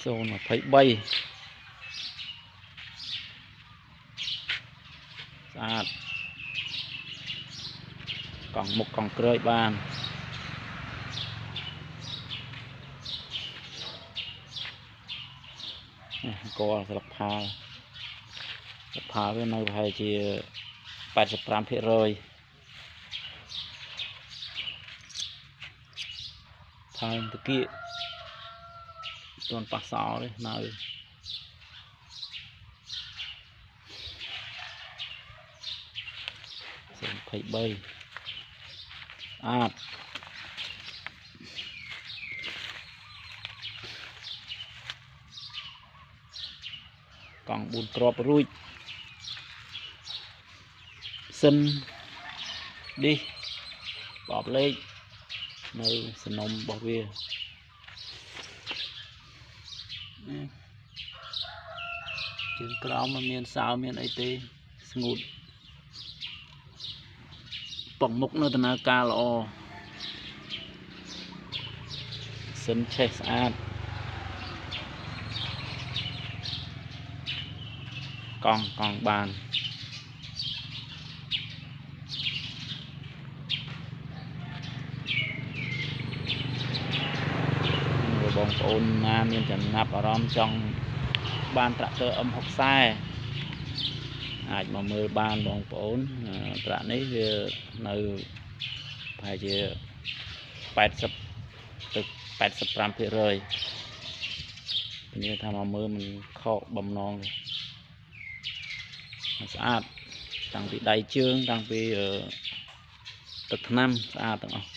Zone 23 ស្អាតកង់មុខកង់ក្រោយបានកលស្លឹកផាលវានៅប្រហែលជា85%ថែមតគៀកទាន់ប៉ះសោទេនៅ23អាតកង់4គ្រាប់រួចសិនឌីបបលេខនៅសំណុំរបស់វាជើងក្រោមមានសោមានអីទេស្ងួតប៉ុងមុខនៅដំណើរការល្អសិនឆេះស្អាតកង់បានបងប្អូនណាមានចំណាប់អារម្មណ៍ចង់បានត្រាក់ទ័រ M60 អាចមកមើលបានបងប្អូនត្រាក់នេះវានៅប្រហែលជា80ទៅ85%គ្នាថាមកមើលមិនខកបំណងស្អាតតាំងពីដៃជើងតាំងពីទឹកថ្នាំស្អាតទាំងអស់